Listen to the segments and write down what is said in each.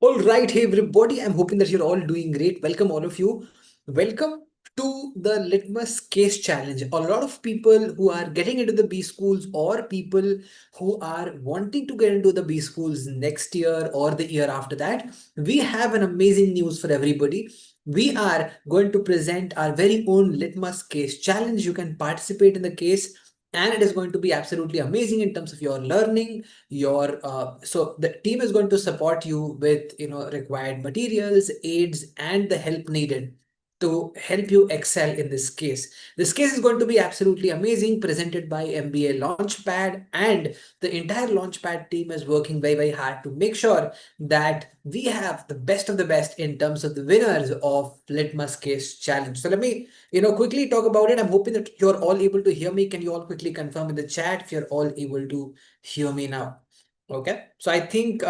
All right, hey everybody. I'm hoping that you're all doing great. Welcome, all of you. Welcome to the Litmus Case Challenge. A lot of people who are getting into the B schools or people who are wanting to get into the B schools next year or the year after that, we have an amazing news for everybody. We are going to present our very own Litmus Case Challenge. You can participate in the case and it is going to be absolutely amazing in terms of your learning your so the team is going to support you with required materials, aids, and the help needed to help you excel in this case. This case is going to be absolutely amazing, presented by MBA Launchpad, and the entire Launchpad team is working very, very hard to make sure that we have the best of the best in terms of the winners of Litmus Case Challenge. So let me quickly talk about it. I'm hoping that you're all able to hear me. Can you all quickly confirm in the chat if you're all able to hear me now? Okay, so I think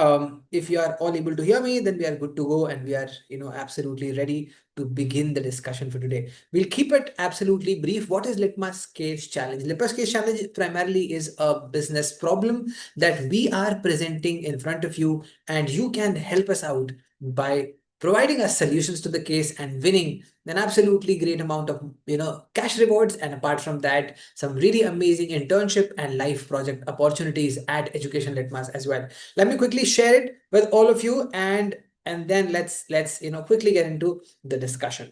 if you are all able to hear me, then we are good to go and we are, absolutely ready to begin the discussion for today. We'll keep it absolutely brief. What is Litmus Case Challenge? Litmus Case Challenge primarily is a business problem that we are presenting in front of you, and you can help us out by providing us solutions to the case and winning an absolutely great amount of cash rewards, and apart from that, some really amazing internship and life project opportunities at Education Litmus as well. Let me quickly share it with all of you, and then let's quickly get into the discussion.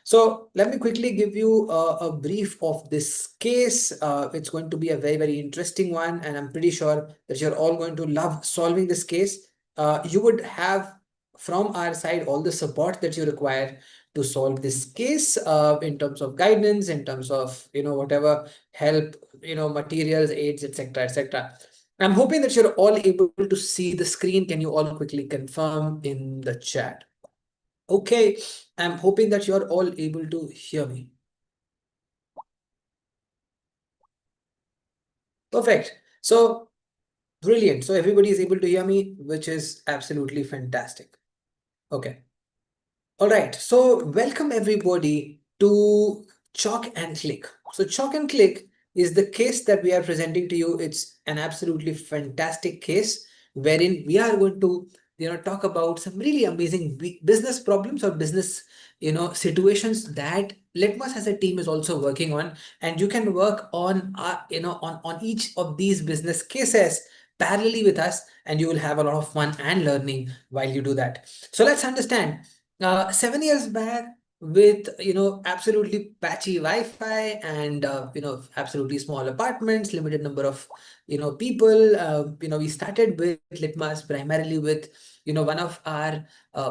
So let me quickly give you a brief of this case. It's going to be a very, very interesting one, and I'm pretty sure that you're all going to love solving this case. You would have from our side all the support that you require to solve this case in terms of guidance, in terms of whatever help, materials, aids, etc., etc. I'm hoping that you're all able to see the screen. Can you all quickly confirm in the chat? Okay, I'm hoping that you're all able to hear me. Perfect. So brilliant. So everybody is able to hear me, which is absolutely fantastic. Okay. All right. So welcome everybody to Chalk and Click. So Chalk and Click is the case that we are presenting to you. It's an absolutely fantastic case wherein we are going to talk about some really amazing business problems or business situations that Litmus as a team is also working on, and you can work on on each of these business cases parallelly with us, and you will have a lot of fun and learning while you do that. So let's understand. 7 years back, with absolutely patchy Wi-Fi and absolutely small apartments, limited number of people, we started with Litmus primarily with one of our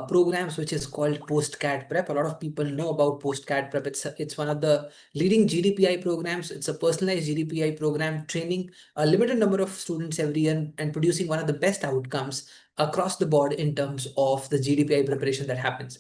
programs which is called Post-CAT Prep. A lot of people know about Post-CAT Prep. It's one of the leading GDPI programs. It's a personalized GDPI program, training a limited number of students every year and producing one of the best outcomes across the board in terms of the GDPI preparation that happens.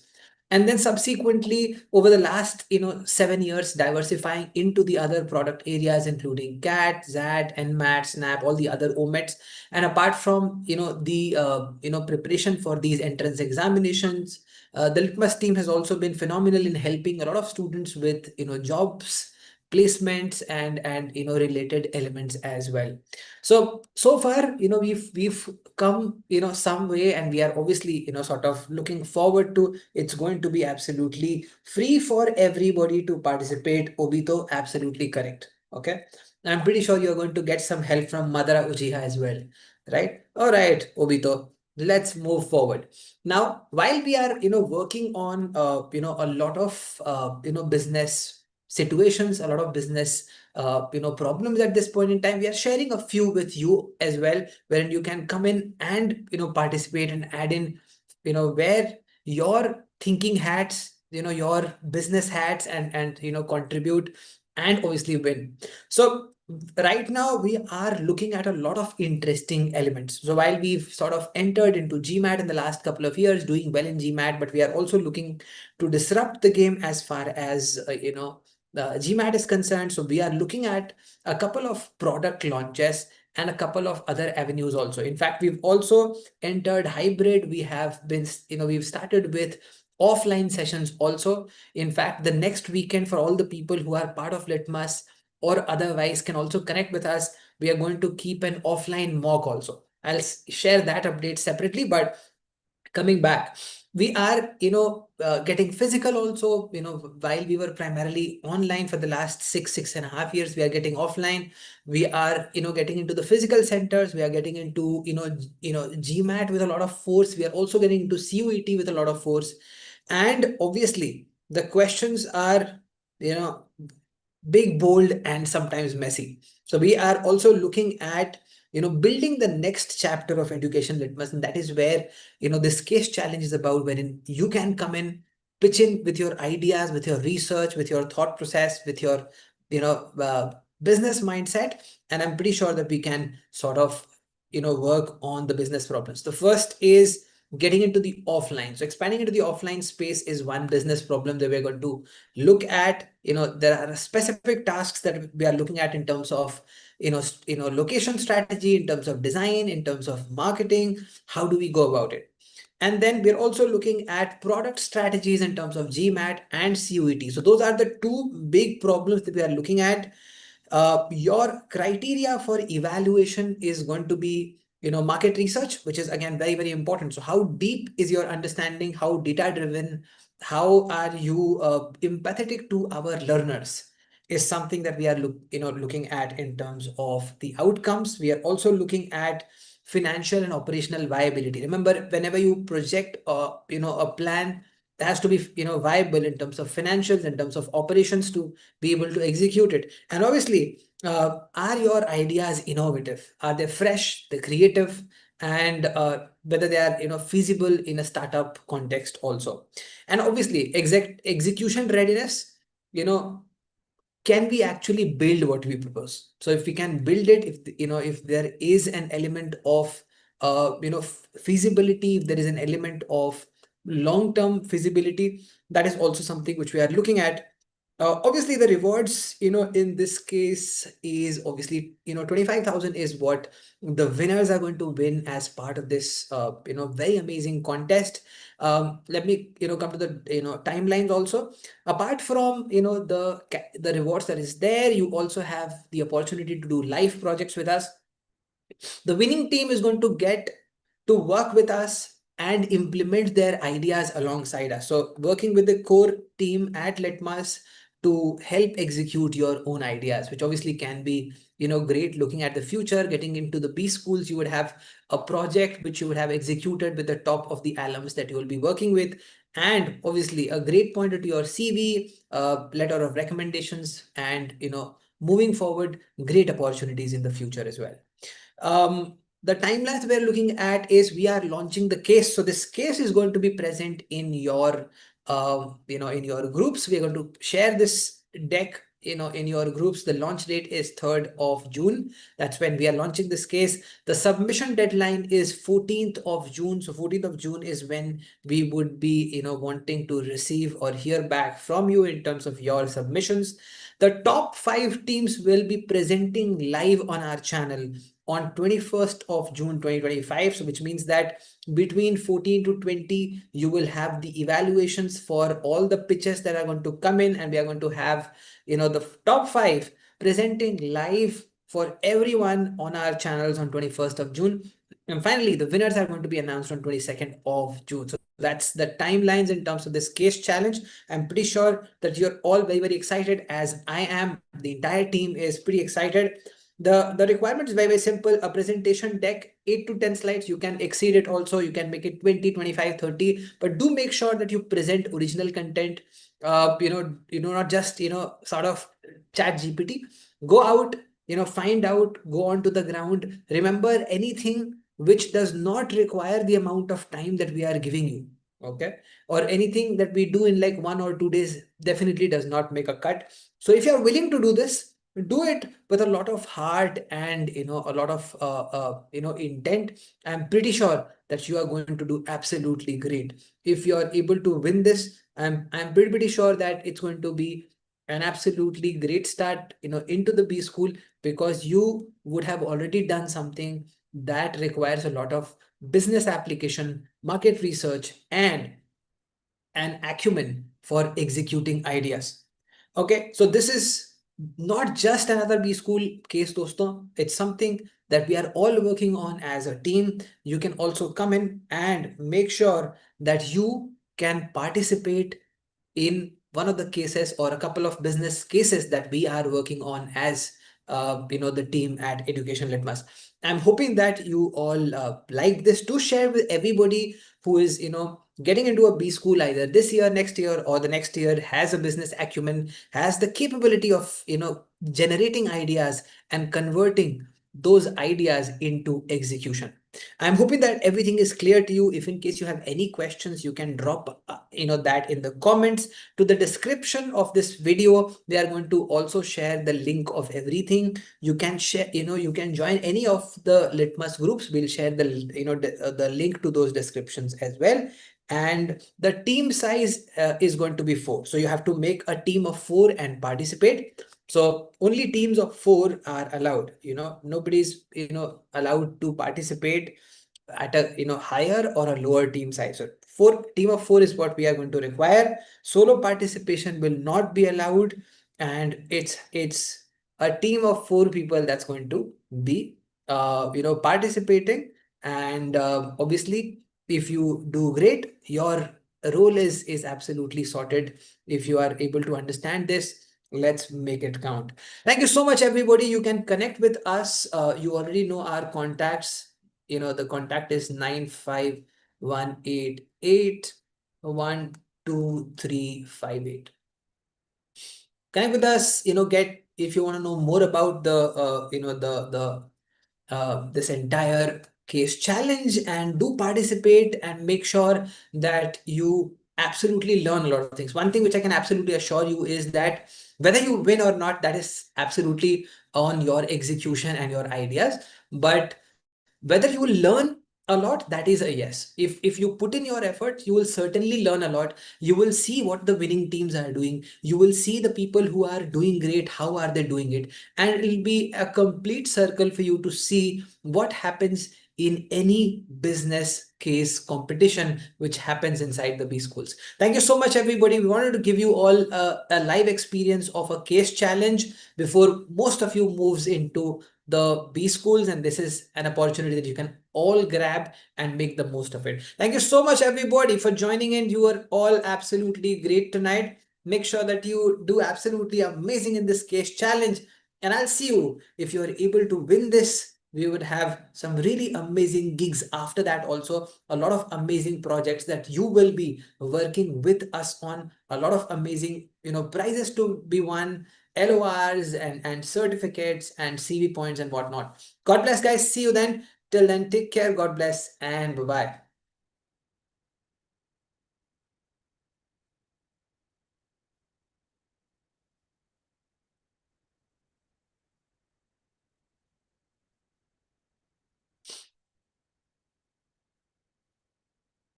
And then subsequently, over the last 7 years, diversifying into the other product areas, including CAT, ZAT, NMAT, SNAP, all the other OMETs. And apart from the preparation for these entrance examinations, the Litmus team has also been phenomenal in helping a lot of students with jobs, placements, and related elements as well. So far, we've come some way, and we are obviously sort of looking forward to it's going to be absolutely free for everybody to participate. Obito, absolutely correct. Okay, I'm pretty sure you're going to get some help from Madara Uchiha as well, right? All right, Obito, let's move forward. Now, while we are working on a lot of business situations, a lot of business problems at this point in time, we are sharing a few with you as well, wherein you can come in and participate and add in where your thinking hats, your business hats, and contribute and obviously win. So right now we are looking at a lot of interesting elements. So while we've sort of entered into GMAT in the last couple of years, doing well in GMAT, but we are also looking to disrupt the game as far as the GMAT is concerned. So we are looking at a couple of product launches and a couple of other avenues also. In fact, we've also entered hybrid. We have been, we've started with offline sessions also. In fact, the next weekend, for all the people who are part of Litmus or otherwise can also connect with us, we are going to keep an offline mock also. I'll share that update separately, but coming back, we are getting physical also. While we were primarily online for the last 6.5 years, we are getting offline. We are getting into the physical centers. We are getting into GMAT with a lot of force. We are also getting into CUET with a lot of force. And obviously the questions are you know big, bold, and sometimes messy. So we are also looking at building the next chapter of education litmus, and that is where this case challenge is about, wherein you can come in, pitch in with your ideas, with your research, with your thought process, with your business mindset, and I'm pretty sure that we can sort of work on the business problems. The first is getting into the offline. So expanding into the offline space is one business problem that we're going to look at. There are specific tasks that we are looking at in terms of location strategy, in terms of design, in terms of marketing. How do we go about it? And then we're also looking at product strategies in terms of GMAT and CUET. So those are the two big problems that we are looking at. Your criteria for evaluation is going to be market research, which is again very, very important. So how deep is your understanding? How data driven? How are you empathetic to our learners is something that we are looking at in terms of the outcomes. We are also looking at financial and operational viability. Remember, whenever you project a plan, it has to be viable in terms of financials, in terms of operations, to be able to execute it. And obviously, are your ideas innovative? Are they fresh, they're creative, and whether they are feasible in a startup context also. And obviously, execution readiness, can we actually build what we propose? So if we can build it, if there is an element of feasibility, if there is an element of long-term feasibility, that is also something which we are looking at. Obviously, the rewards, in this case is obviously, 25,000 is what the winners are going to win as part of this, very amazing contest. Let me, come to the, timelines also. Apart from, the rewards that is there, you also have the opportunity to do live projects with us. The winning team is going to get to work with us and implement their ideas alongside us. So working with the core team at Litmus to help execute your own ideas, which obviously can be, great looking at the future. Getting into the B schools, you would have a project which you would have executed with the top of the alums that you will be working with. And obviously a great pointer to your CV, letter of recommendations, and, moving forward, great opportunities in the future as well. The timelines we're looking at is we are launching the case. So this case is going to be present in your, in your groups. We're going to share this deck, in your groups. The launch date is 3rd of June. That's when we are launching this case. The submission deadline is 14th of June. So 14th of June is when we would be, wanting to receive or hear back from you in terms of your submissions. The top 5 teams will be presenting live on our channel on 21st of June 2025. So which means that between 14 to 20, you will have the evaluations for all the pitches that are going to come in, and we are going to have, the top 5 presenting live for everyone on our channels on 21st of June. And finally, the winners are going to be announced on 22nd of June. So that's the timelines in terms of this case challenge. I'm pretty sure that you're all very, very excited, as I am. The entire team is pretty excited. The requirement is very, very simple. A presentation deck, 8 to 10 slides. You can exceed it also. You can make it 20, 25, 30, but do make sure that you present original content. Not just, sort of chat GPT. Go out, find out, go onto the ground. Remember, anything which does not require the amount of time that we are giving you, okay, or anything that we do in like 1 or 2 days, definitely does not make a cut. So if you're willing to do this, do it with a lot of heart and a lot of intent. I'm pretty sure that you are going to do absolutely great. If you are able to win this, I'm pretty sure that it's going to be an absolutely great start into the B school, because you would have already done something that requires a lot of business application, market research, and an acumen for executing ideas. Okay, so this is not just another B school case, dosto. It's something that we are all working on as a team, you can also come in and make sure that you can participate in one of the cases or a couple of business cases that we are working on as the team at Education Litmus. I'm hoping that you all like this. To share with everybody who is getting into a B school either this year, next year, or the next year, has a business acumen, has the capability of generating ideas and converting those ideas into execution. I'm hoping that everything is clear to you. If in case you have any questions, you can drop that in the comments. To the description of this video, they are going to also share the link of everything. You can share, you can join any of the Litmus groups. We'll share the link to those descriptions as well. And the team size is going to be 4. So you have to make a team of 4 and participate. So only teams of 4 are allowed. Nobody's allowed to participate at a higher or a lower team size. So team of 4 is what we are going to require. Solo participation will not be allowed, and it's a team of 4 people that's going to be participating. And obviously, if you do great, your role is absolutely sorted. If you are able to understand this, let's make it count. Thank you so much, everybody. You can connect with us. You already know our contacts. The contact is 95188122358. Connect with us. Get, if you want to know more about the this entire case challenge, and do participate and make sure that you absolutely learn a lot of things. One thing which I can absolutely assure you is that whether you win or not, that is absolutely on your execution and your ideas. But whether you will learn a lot, that is a yes. If you put in your effort, you will certainly learn a lot. You will see what the winning teams are doing. You will see the people who are doing great, how are they doing it, and it will be a complete circle for you to see what happens in any business case competition which happens inside the B schools. Thank you so much, everybody. We wanted to give you all a live experience of a case challenge before most of you moves into the B schools, and this is an opportunity that you can all grab and make the most of it. Thank you so much, everybody, for joining in. You are all absolutely great tonight. Make sure that you do absolutely amazing in this case challenge, and I'll see you. If you are able to win this, we would have some really amazing gigs after that. Also, a lot of amazing projects that you will be working with us on, a lot of amazing prizes to be won, LORs and certificates and CV points and whatnot. God bless, guys. See you then. Till then, take care. God bless and bye-bye.